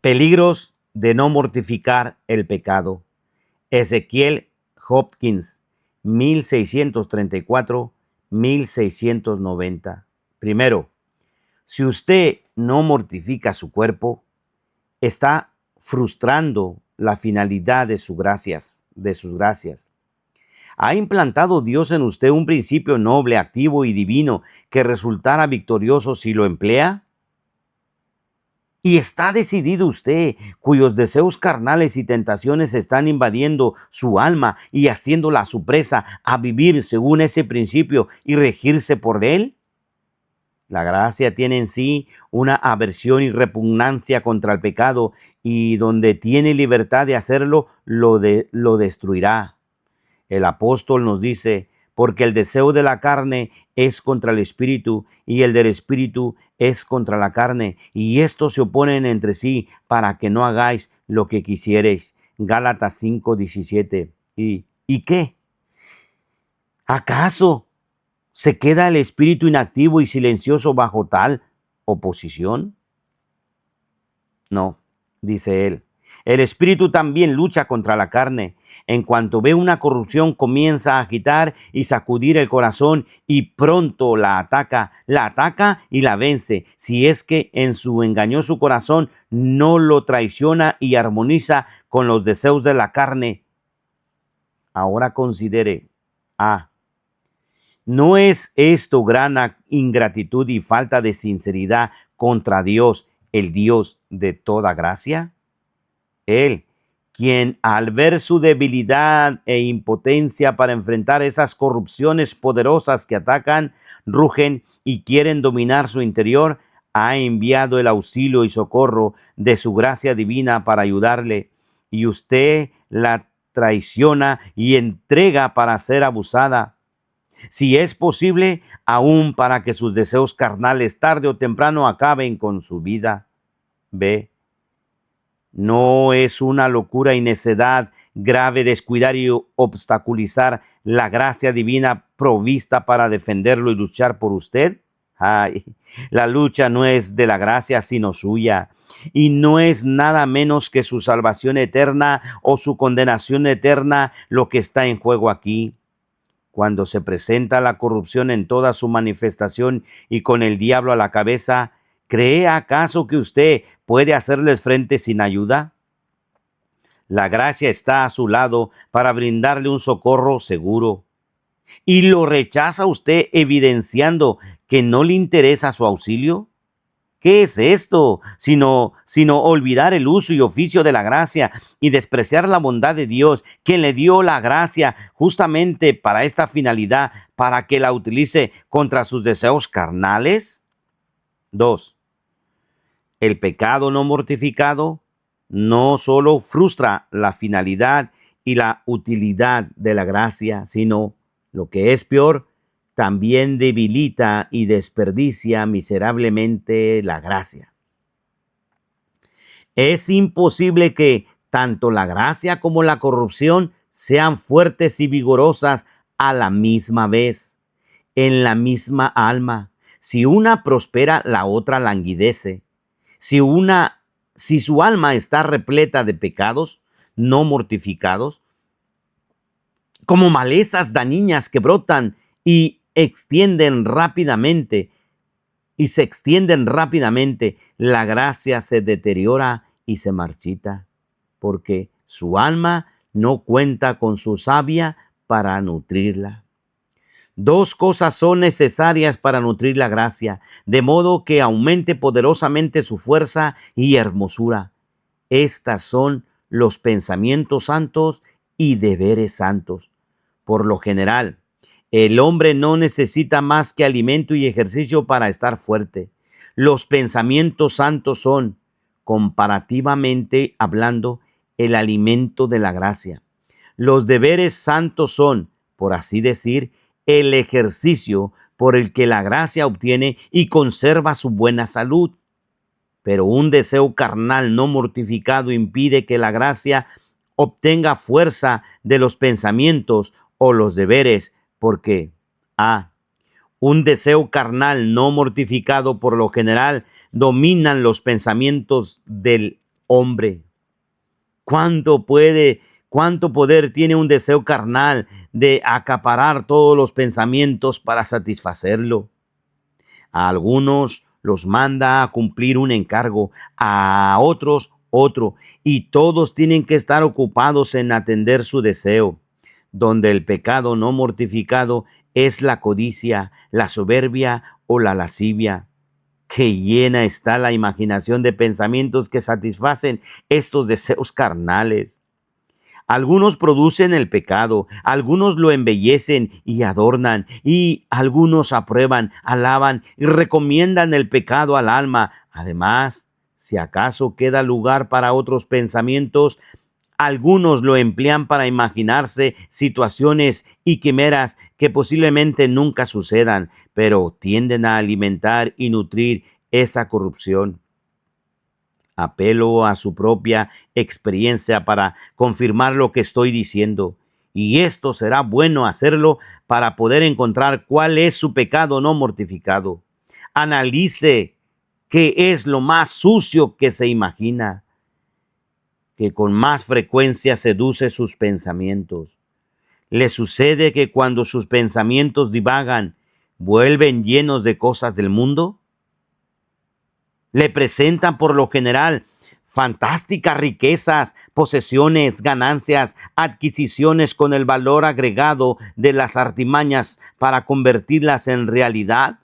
Peligros de no mortificar el pecado. Ezequiel Hopkins, 1634-1690. Primero, si usted no mortifica su cuerpo, está frustrando la finalidad de sus gracias. ¿Ha implantado Dios en usted un principio noble, activo y divino que resultará victorioso si lo emplea? ¿Y está decidido usted, cuyos deseos carnales y tentaciones están invadiendo su alma y haciéndola su presa, a vivir según ese principio y regirse por él? La gracia tiene en sí una aversión y repugnancia contra el pecado, y donde tiene libertad de hacerlo, lo destruirá. El apóstol nos dice: porque el deseo de la carne es contra el espíritu, y el del espíritu es contra la carne, y estos se oponen entre sí, para que no hagáis lo que quisiereis. Gálatas 5:17. ¿Y qué? ¿Acaso se queda el espíritu inactivo y silencioso bajo tal oposición? No, dice él. El espíritu también lucha contra la carne. En cuanto ve una corrupción, comienza a agitar y sacudir el corazón, y pronto la ataca y la vence, si es que en su engañoso corazón no lo traiciona y armoniza con los deseos de la carne. Ahora considere: ¿no es esto gran ingratitud y falta de sinceridad contra Dios, el Dios de toda gracia? Él, quien al ver su debilidad e impotencia para enfrentar esas corrupciones poderosas que atacan, rugen y quieren dominar su interior, ha enviado el auxilio y socorro de su gracia divina para ayudarle, y usted la traiciona y entrega para ser abusada. Si es posible, aún para que sus deseos carnales tarde o temprano acaben con su vida. Ve, no es una locura y necedad grave descuidar y obstaculizar la gracia divina provista para defenderlo y luchar por usted. Ay, la lucha no es de la gracia sino suya, y no es nada menos que su salvación eterna o su condenación eterna lo que está en juego aquí. Cuando se presenta la corrupción en toda su manifestación y con el diablo a la cabeza, ¿cree acaso que usted puede hacerles frente sin ayuda? La gracia está a su lado para brindarle un socorro seguro. ¿Y lo rechaza usted evidenciando que no le interesa su auxilio? ¿Qué es esto? Sino olvidar el uso y oficio de la gracia y despreciar la bondad de Dios, quien le dio la gracia justamente para esta finalidad, para que la utilice contra sus deseos carnales. 2. El pecado no mortificado no solo frustra la finalidad y la utilidad de la gracia, sino, lo que es peor, también debilita y desperdicia miserablemente la gracia. Es imposible que tanto la gracia como la corrupción sean fuertes y vigorosas a la misma vez, en la misma alma. Si una prospera, la otra languidece. Si su alma está repleta de pecados no mortificados, como malezas dañinas que brotan y se extienden rápidamente, la gracia se deteriora y se marchita, porque su alma no cuenta con su savia para nutrirla. 2 cosas son necesarias para nutrir la gracia, de modo que aumente poderosamente su fuerza y hermosura. Estas son los pensamientos santos y deberes santos. Por lo general, el hombre no necesita más que alimento y ejercicio para estar fuerte. Los pensamientos santos son, comparativamente hablando, el alimento de la gracia. Los deberes santos son, por así decir, el ejercicio por el que la gracia obtiene y conserva su buena salud. Pero un deseo carnal no mortificado impide que la gracia obtenga fuerza de los pensamientos o los deberes, porque un deseo carnal no mortificado por lo general dominan los pensamientos del hombre. ¿Cuánto cuánto poder tiene un deseo carnal de acaparar todos los pensamientos para satisfacerlo? A algunos los manda a cumplir un encargo, a otros otro, y todos tienen que estar ocupados en atender su deseo. Donde el pecado no mortificado es la codicia, la soberbia o la lascivia. Que llena está la imaginación de pensamientos que satisfacen estos deseos carnales. Algunos producen el pecado, algunos lo embellecen y adornan, y algunos aprueban, alaban y recomiendan el pecado al alma. Además, si acaso queda lugar para otros pensamientos, algunos lo emplean para imaginarse situaciones y quimeras que posiblemente nunca sucedan, pero tienden a alimentar y nutrir esa corrupción. Apelo a su propia experiencia para confirmar lo que estoy diciendo. Y esto será bueno hacerlo para poder encontrar cuál es su pecado no mortificado. Analice qué es lo más sucio que se imagina, que con más frecuencia seduce sus pensamientos. Le sucede que cuando sus pensamientos divagan, vuelven llenos de cosas del mundo. Le presentan por lo general fantásticas riquezas, posesiones, ganancias, adquisiciones con el valor agregado de las artimañas para convertirlas en realidad.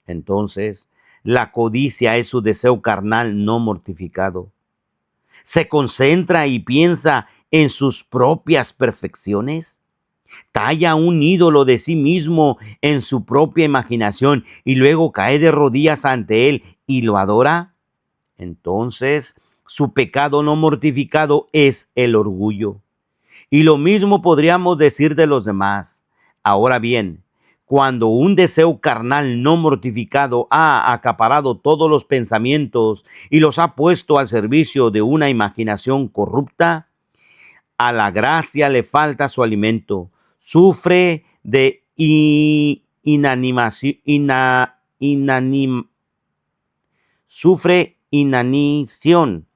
Entonces, la codicia es su deseo carnal no mortificado. Se concentra y piensa en sus propias perfecciones. Talla un ídolo de sí mismo en su propia imaginación y luego cae de rodillas ante él y lo adora. Entonces, su pecado no mortificado es el orgullo. Y lo mismo podríamos decir de los demás. Ahora bien, cuando un deseo carnal no mortificado ha acaparado todos los pensamientos y los ha puesto al servicio de una imaginación corrupta, a la gracia le falta su alimento. Sufre de sufre inanición.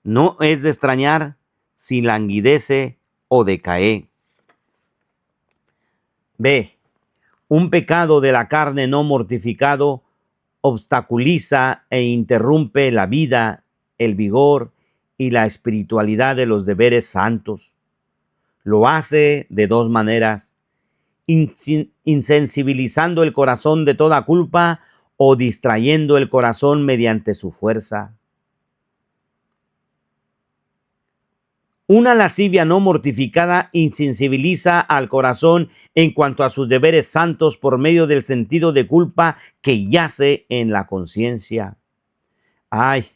No es de extrañar si languidece o decae. B. Un pecado de la carne no mortificado obstaculiza e interrumpe la vida, el vigor y la espiritualidad de los deberes santos. Lo hace de dos maneras: insensibilizando el corazón de toda culpa o distrayendo el corazón mediante su fuerza. Una lascivia no mortificada insensibiliza al corazón en cuanto a sus deberes santos por medio del sentido de culpa que yace en la conciencia. Ay,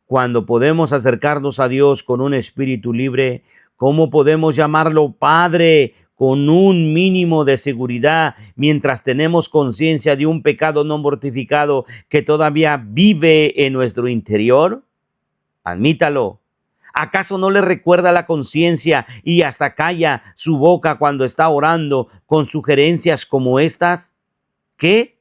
cuando podemos acercarnos a Dios con un espíritu libre, ¿cómo podemos llamarlo Padre con un mínimo de seguridad mientras tenemos conciencia de un pecado no mortificado que todavía vive en nuestro interior? Admítalo. ¿Acaso no le recuerda la conciencia y hasta calla su boca cuando está orando con sugerencias como estas? ¿Qué?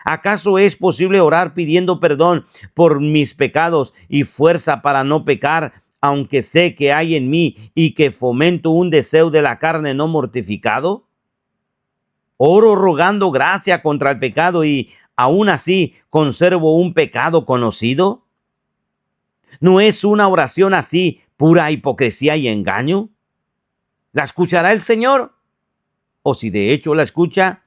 ¿Acaso es posible orar pidiendo perdón por mis pecados y fuerza para no pecar, aunque sé que hay en mí y que fomento un deseo de la carne no mortificado? Oro rogando gracia contra el pecado y aún así conservo un pecado conocido. ¿No es una oración así pura hipocresía y engaño? ¿La escuchará el Señor? O si de hecho la escucha,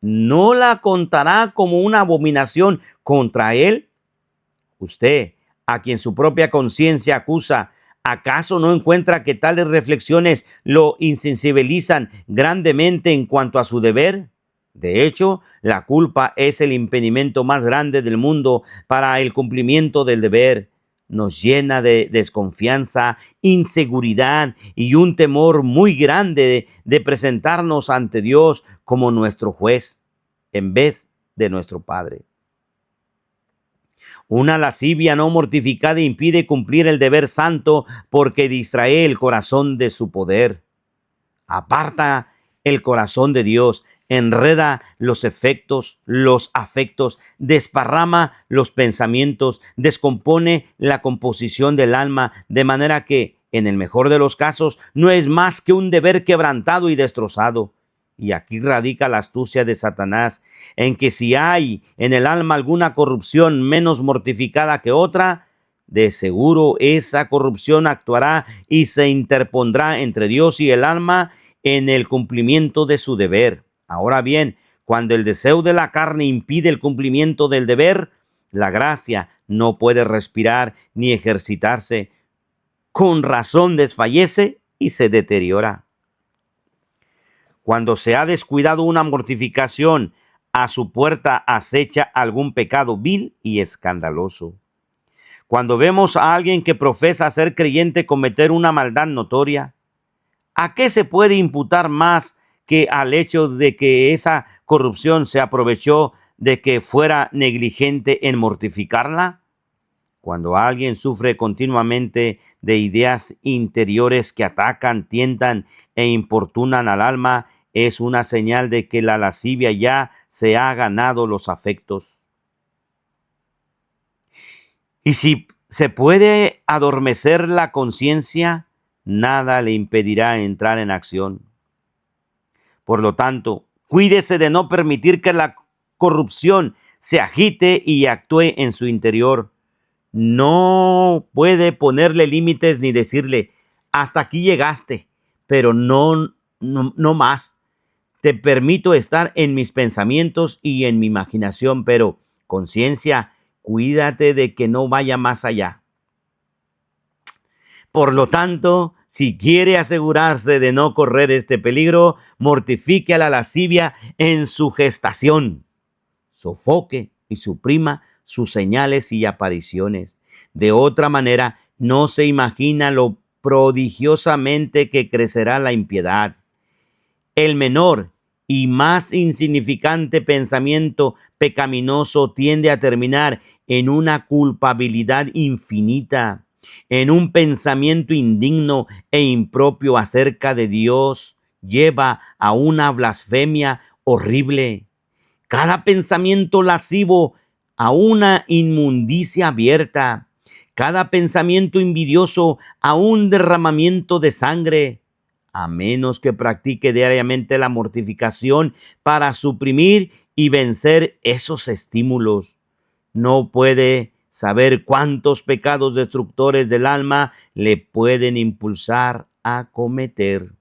¿no la contará como una abominación contra Él? Usted, a quien su propia conciencia acusa, ¿acaso no encuentra que tales reflexiones lo insensibilizan grandemente en cuanto a su deber? De hecho, la culpa es el impedimento más grande del mundo para el cumplimiento del deber. Nos llena de desconfianza, inseguridad y un temor muy grande de presentarnos ante Dios como nuestro juez en vez de nuestro Padre. Una lascivia no mortificada impide cumplir el deber santo porque distrae el corazón de su poder. Aparta el corazón de Dios enreda los efectos, los afectos, desparrama los pensamientos, descompone la composición del alma, de manera que, en el mejor de los casos, no es más que un deber quebrantado y destrozado. Y aquí radica la astucia de Satanás, en que si hay en el alma alguna corrupción menos mortificada que otra, de seguro esa corrupción actuará y se interpondrá entre Dios y el alma en el cumplimiento de su deber. Ahora bien, cuando el deseo de la carne impide el cumplimiento del deber, la gracia no puede respirar ni ejercitarse. Con razón desfallece y se deteriora. Cuando se ha descuidado una mortificación, a su puerta acecha algún pecado vil y escandaloso. Cuando vemos a alguien que profesa ser creyente cometer una maldad notoria, ¿a qué se puede imputar más que al hecho de que esa corrupción se aprovechó de que fuera negligente en mortificarla? Cuando alguien sufre continuamente de ideas interiores que atacan, tientan e importunan al alma, es una señal de que la lascivia ya se ha ganado los afectos. Y si se puede adormecer la conciencia, nada le impedirá entrar en acción. Por lo tanto, cuídese de no permitir que la corrupción se agite y actúe en su interior. No puede ponerle límites ni decirle, hasta aquí llegaste, pero no más. Te permito estar en mis pensamientos y en mi imaginación, pero conciencia, cuídate de que no vaya más allá. Por lo tanto, si quiere asegurarse de no correr este peligro, mortifique a la lascivia en su gestación. Sofoque y suprima sus señales y apariciones. De otra manera, no se imagina lo prodigiosamente que crecerá la impiedad. El menor y más insignificante pensamiento pecaminoso tiende a terminar en una culpabilidad infinita, en un pensamiento indigno e impropio acerca de Dios, lleva a una blasfemia horrible. Cada pensamiento lascivo a una inmundicia abierta, cada pensamiento envidioso a un derramamiento de sangre, a menos que practique diariamente la mortificación para suprimir y vencer esos estímulos. No puede saber cuántos pecados destructores del alma le pueden impulsar a cometer.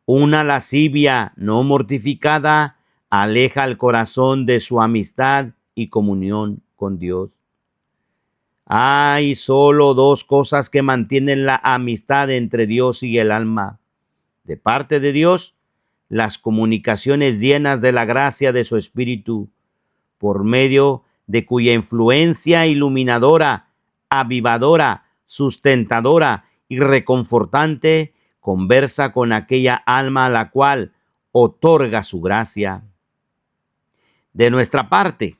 Una lascivia no mortificada aleja al corazón de su amistad y comunión con Dios. Hay solo dos cosas que mantienen la amistad entre Dios y el alma. De parte de Dios, las comunicaciones llenas de la gracia de su Espíritu, por medio de cuya influencia iluminadora, avivadora, sustentadora y reconfortante conversa con aquella alma a la cual otorga su gracia. De nuestra parte,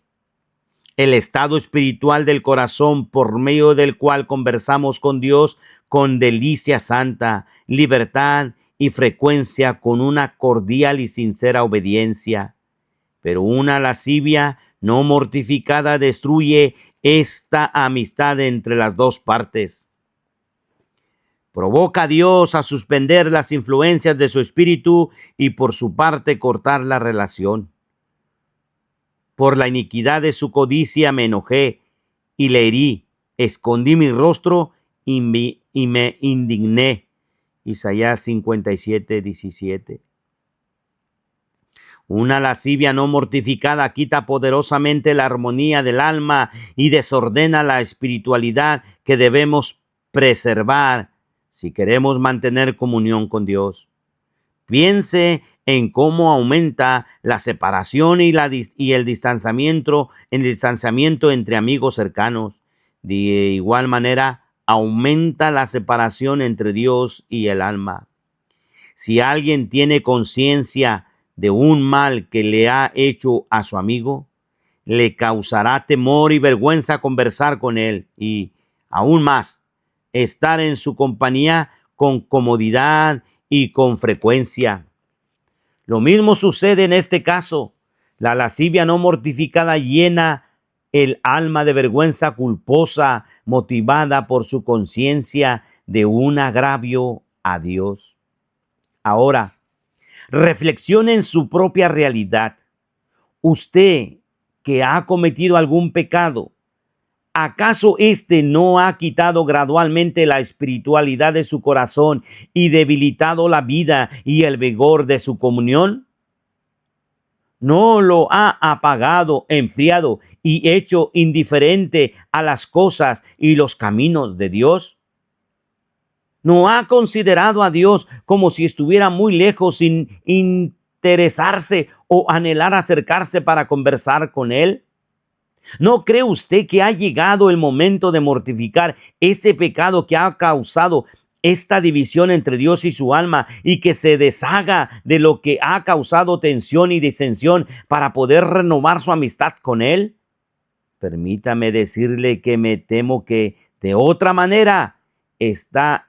el estado espiritual del corazón por medio del cual conversamos con Dios con delicia santa, libertad y frecuencia, con una cordial y sincera obediencia. Pero una lascivia no mortificada destruye esta amistad entre las dos partes. Provoca a Dios a suspender las influencias de su espíritu y por su parte cortar la relación. Por la iniquidad de su codicia me enojé y le herí, escondí mi rostro y me indigné. Isaías 57:17. Una lascivia no mortificada quita poderosamente la armonía del alma y desordena la espiritualidad que debemos preservar si queremos mantener comunión con Dios. Piense en cómo aumenta la separación y el distanciamiento entre amigos cercanos. De igual manera, aumenta la separación entre Dios y el alma. Si alguien tiene conciencia de un mal que le ha hecho a su amigo, le causará temor y vergüenza conversar con él y, aún más, estar en su compañía con comodidad y con frecuencia. Lo mismo sucede en este caso. La lascivia no mortificada llena el alma de vergüenza culposa, motivada por su conciencia de un agravio a Dios. Ahora, reflexione en su propia realidad. Usted que ha cometido algún pecado, ¿acaso éste no ha quitado gradualmente la espiritualidad de su corazón y debilitado la vida y el vigor de su comunión? ¿No lo ha apagado, enfriado y hecho indiferente a las cosas y los caminos de Dios? ¿No ha considerado a Dios como si estuviera muy lejos sin interesarse o anhelar acercarse para conversar con Él? ¿No cree usted que ha llegado el momento de mortificar ese pecado que ha causado esta división entre Dios y su alma y que se deshaga de lo que ha causado tensión y disensión para poder renovar su amistad con Él? Permítame decirle que me temo que de otra manera esta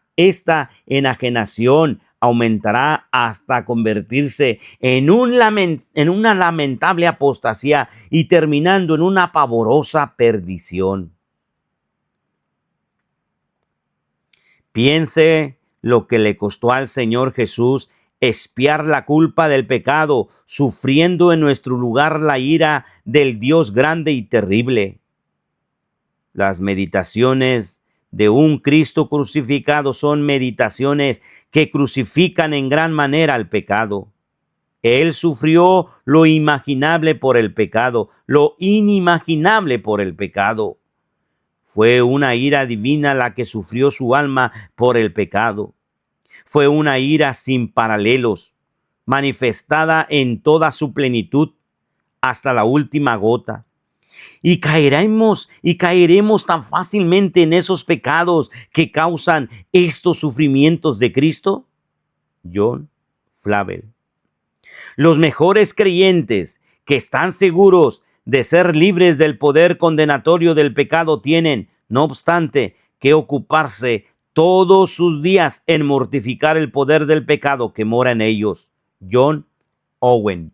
enajenación aumentará hasta convertirse en una lamentable apostasía y terminando en una pavorosa perdición. Piense lo que le costó al Señor Jesús expiar la culpa del pecado, sufriendo en nuestro lugar la ira del Dios grande y terrible. Las meditaciones de un Cristo crucificado son meditaciones que crucifican en gran manera al pecado. Él sufrió lo imaginable por el pecado, lo inimaginable por el pecado. Fue una ira divina la que sufrió su alma por el pecado. Fue una ira sin paralelos, manifestada en toda su plenitud hasta la última gota. Y caeremos tan fácilmente en esos pecados que causan estos sufrimientos de Cristo. John Flavel. Los mejores creyentes que están seguros de ser libres del poder condenatorio del pecado tienen, no obstante, que ocuparse todos sus días en mortificar el poder del pecado que mora en ellos. John Owen.